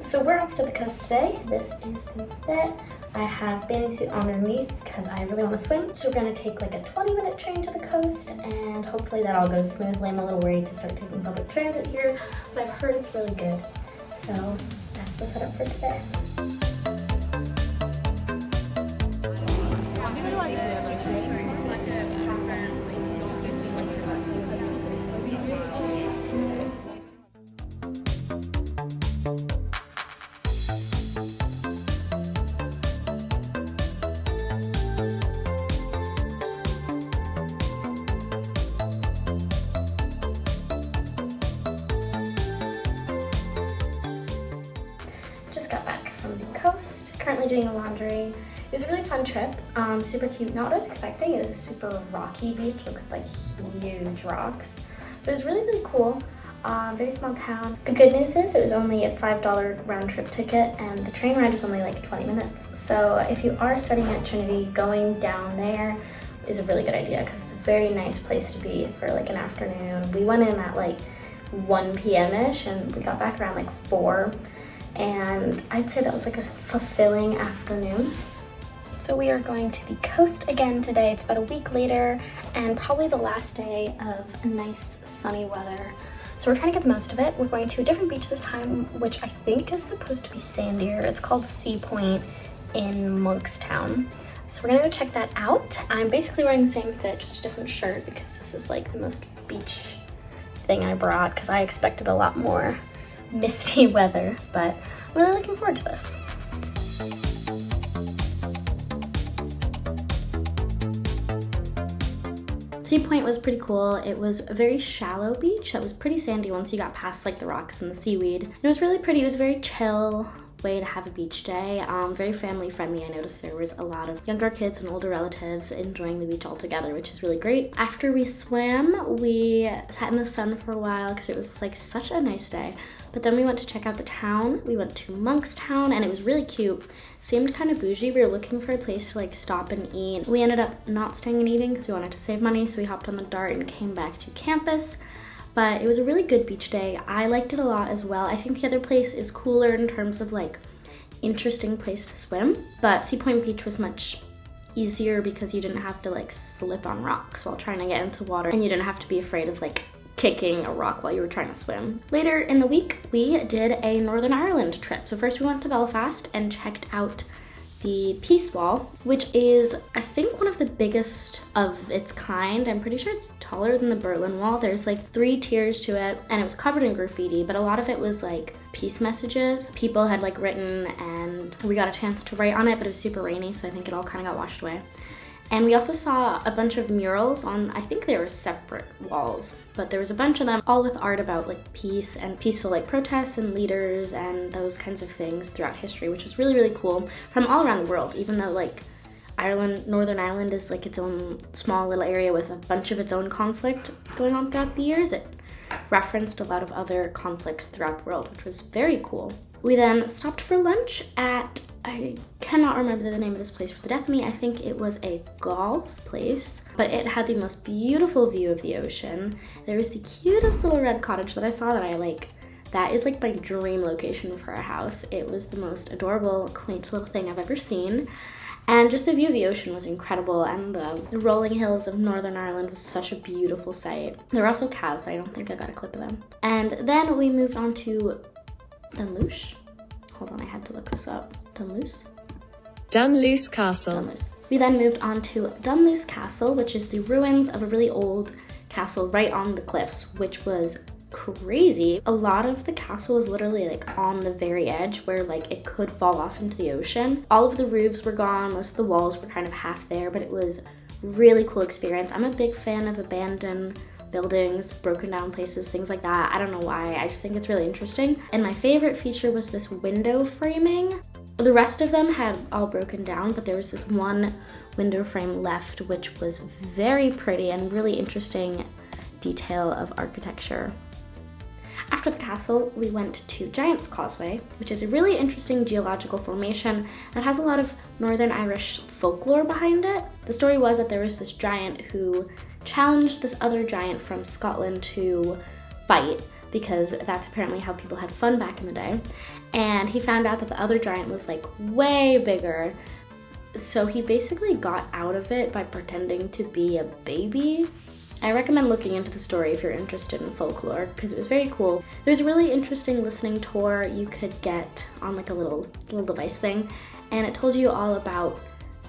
So we're off to the coast today. This is the fit. I have bathing suit underneath because I really want to swim. So we're going to take like a 20-minute train to the coast and hopefully that all goes smoothly. I'm a little worried to start taking public transit here, but I've heard it's really good. So that's the setup for today. Just got back from the coast, currently doing the laundry. It was a really fun trip, super cute, not what I was expecting. It was a super rocky beach with like huge rocks, but it was really, really cool. Very small town. The good news is it was only a $5 round trip ticket and the train ride was only like 20 minutes. So if you are studying at Trinity, going down there is a really good idea because it's a very nice place to be for like an afternoon. We went in at like 1 p.m.-ish and we got back around like 4. And I'd say that was like a fulfilling afternoon. So we are going to the coast again today. It's about a week later and probably the last day of nice sunny weather. So we're trying to get the most of it. We're going to a different beach this time, which I think is supposed to be sandier. It's called Sea Point in Monkstown. So we're gonna go check that out. I'm basically wearing the same fit, just a different shirt because this is like the most beach thing I brought because I expected a lot more misty weather, but I'm really looking forward to this. Sea Point was pretty cool. It was a very shallow beach that was pretty sandy once you got past like the rocks and the seaweed. And it was really pretty. It was a very chill way to have a beach day. Very family friendly. I noticed there was a lot of younger kids and older relatives enjoying the beach all together, which is really great. After we swam, we sat in the sun for a while because it was like such a nice day. But then we went to check out the town. We went to Monkstown and it was really cute. Seemed kind of bougie. We were looking for a place to like stop and eat. We ended up not staying and eating because we wanted to save money, so we hopped on the Dart and came back to campus. But it was a really good beach day. I liked it a lot as well. I think the other place is cooler in terms of like interesting place to swim, but Sea Point Beach was much easier because you didn't have to like slip on rocks while trying to get into water, and you didn't have to be afraid of like kicking a rock while you were trying to swim. Later in the week, we did a Northern Ireland trip. So first we went to Belfast and checked out the Peace Wall, which is, I think, one of the biggest of its kind. I'm pretty sure it's taller than the Berlin Wall. There's like 3 tiers to it, and it was covered in graffiti, but a lot of it was like peace messages people had like written, and we got a chance to write on it, but it was super rainy, so I think it all kind of got washed away. And we also saw a bunch of murals on, I think they were separate walls, but there was a bunch of them, all with art about like peace and peaceful like protests and leaders and those kinds of things throughout history, which was really, really cool from all around the world, even though like Ireland, Northern Ireland is like its own small little area with a bunch of its own conflict going on throughout the years. It referenced a lot of other conflicts throughout the world, which was very cool. We then stopped for lunch at, I cannot remember the name of this place for the death of me. I think it was a golf place, but it had the most beautiful view of the ocean. There was the cutest little red cottage that I saw that I like. That is like my dream location for a house. It was the most adorable, quaint little thing I've ever seen. And just the view of the ocean was incredible, and the rolling hills of Northern Ireland was such a beautiful sight. There were also cows, but I don't think I got a clip of them. And then we moved on to Dunluce. Hold on, I had to look this up. Dunluce? Dunluce Castle. Dunluce. We then moved on to Dunluce Castle, which is the ruins of a really old castle right on the cliffs, which was crazy. A lot of the castle was literally like on the very edge where like it could fall off into the ocean. All of the roofs were gone, most of the walls were kind of half there, but it was really cool experience. I'm a big fan of abandoned buildings, broken down places, things like that. I don't know why, I just think it's really interesting. And my favorite feature was this window framing. The rest of them had all broken down, but there was this one window frame left, which was very pretty and really interesting detail of architecture. After the castle, we went to Giant's Causeway, which is a really interesting geological formation that has a lot of Northern Irish folklore behind it. The story was that there was this giant who challenged this other giant from Scotland to fight, because that's apparently how people had fun back in the day. And he found out that the other giant was like way bigger. So he basically got out of it by pretending to be a baby. I recommend looking into the story if you're interested in folklore because it was very cool. There's a really interesting listening tour you could get on like a little device thing, and it told you all about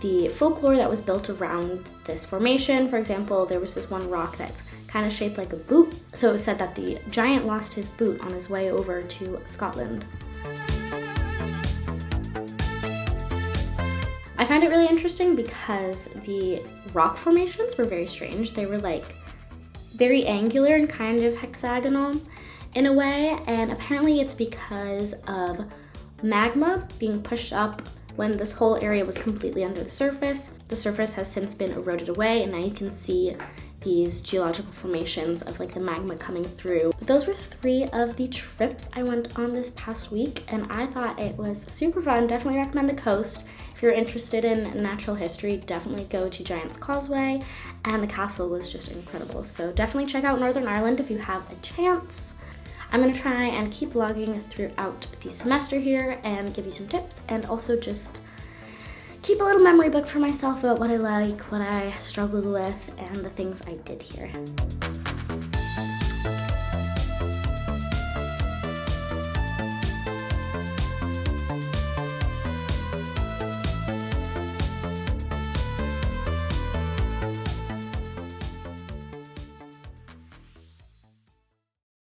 the folklore that was built around this formation. For example, there was this one rock that's kind of shaped like a boot. So it was said that the giant lost his boot on his way over to Scotland. I find it really interesting because the rock formations were very strange. They were like very angular and kind of hexagonal in a way, and apparently it's because of magma being pushed up when this whole area was completely under the surface. The surface has since been eroded away, and now you can see these geological formations of like the magma coming through. Those were 3 of the trips I went on this past week, and I thought it was super fun. Definitely recommend the coast. If you're interested in natural history, definitely go to Giant's Causeway, and the castle was just incredible. So definitely check out Northern Ireland if you have a chance. I'm gonna try and keep vlogging throughout the semester here and give you some tips, and also just keep a little memory book for myself about what I like, what I struggled with, and the things I did here.